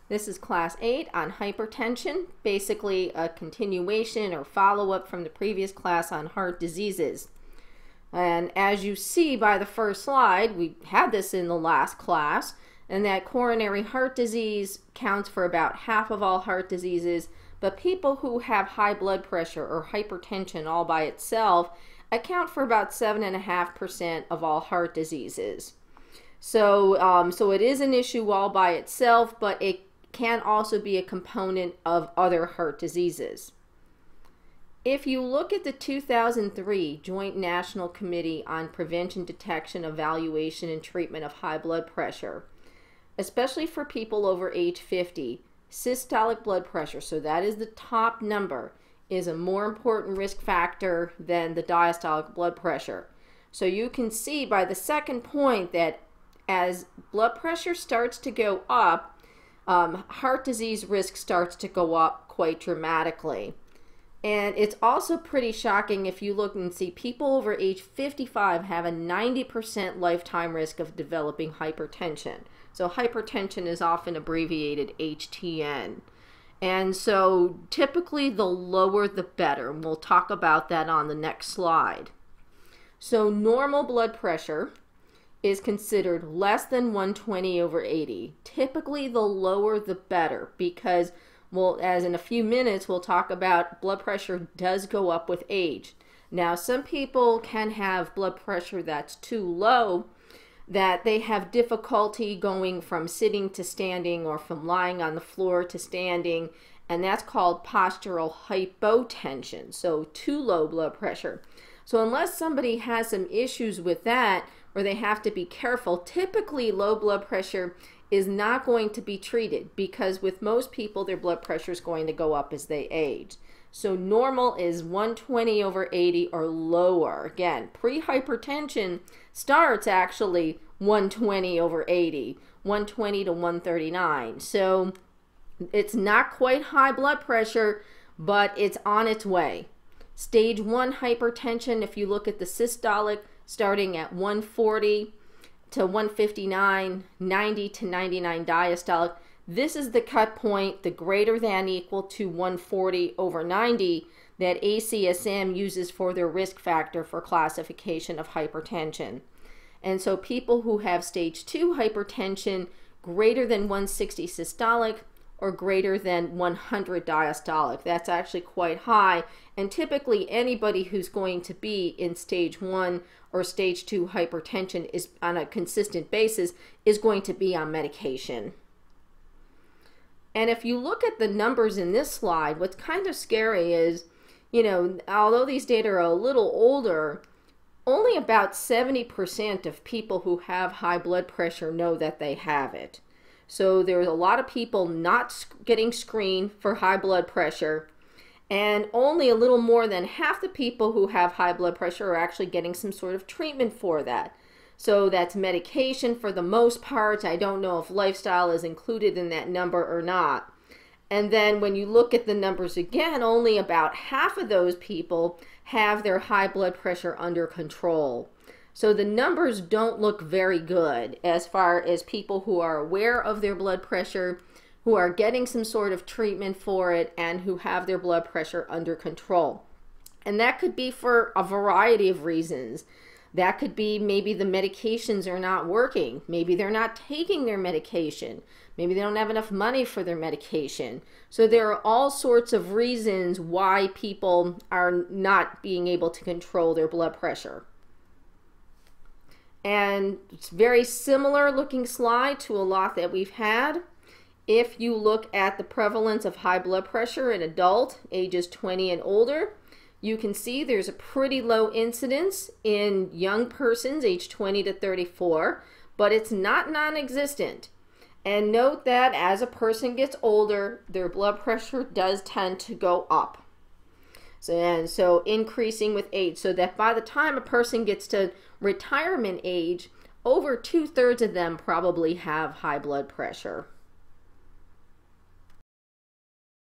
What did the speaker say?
This is class 8 on hypertension, basically a continuation or follow-up from the previous class on heart diseases. And as you see by the first slide, we had this in the last class, and that coronary heart disease counts for about half of all heart diseases, but people who have high blood pressure or hypertension all by itself account for about 7.5% of all heart diseases. So it is an issue all by itself, but it can also be a component of other heart diseases. If you look at the 2003 Joint National Committee on Prevention, Detection, Evaluation, and Treatment of High Blood Pressure, especially for people over age 50, systolic blood pressure, so that is the top number, is a more important risk factor than the diastolic blood pressure. So you can see by the second point that as blood pressure starts to go up, heart disease risk starts to go up quite dramatically. And it's also pretty shocking if you look and see people over age 55 have a 90% lifetime risk of developing hypertension. So hypertension is often abbreviated HTN. And so typically the lower the better. And we'll talk about that on the next slide. So normal blood pressure is considered less than 120/80. Typically the lower the better, because as in a few minutes we'll talk about, blood pressure does go up with age. Now some people can have blood pressure that's too low, that they have difficulty going from sitting to standing or from lying on the floor to standing, and that's called postural hypotension, so too low blood pressure. So unless somebody has some issues with that, or they have to be careful, typically low blood pressure is not going to be treated, because with most people their blood pressure is going to go up as they age. So normal is 120/80 or lower. Again, pre-hypertension starts actually 120/80, 120 to 139. So it's not quite high blood pressure, but it's on its way. Stage 1 hypertension, if you look at the systolic, starting at 140 to 159, 90 to 99 diastolic. This is the cut point, the greater than equal to 140/90 that ACSM uses for their risk factor for classification of hypertension. And so people who have stage 2 hypertension greater than 160 systolic or greater than 100 diastolic, that's actually quite high, and typically anybody who's going to be in stage 1 or stage 2 hypertension is on a consistent basis is going to be on medication. And if you look at the numbers in this slide, what's kind of scary is, although these data are a little older, only about 70% of people who have high blood pressure know that they have it. So there's a lot of people not getting screened for high blood pressure, and only a little more than half the people who have high blood pressure are actually getting some sort of treatment for that. So that's medication for the most part. I don't know if lifestyle is included in that number or not. And then when you look at the numbers again, only about half of those people have their high blood pressure under control. So the numbers don't look very good as far as people who are aware of their blood pressure, who are getting some sort of treatment for it, and who have their blood pressure under control. And that could be for a variety of reasons. That could be maybe the medications are not working. Maybe they're not taking their medication. Maybe they don't have enough money for their medication. So there are all sorts of reasons why people are not being able to control their blood pressure. And it's very similar looking slide to a lot that we've had. If you look at the prevalence of high blood pressure in adult ages 20 and older, you can see there's a pretty low incidence in young persons age 20 to 34, but it's not non-existent. And note that as a person gets older, their blood pressure does tend to go up. So increasing with age, so that by the time a person gets to retirement age, over 2/3 of them probably have high blood pressure.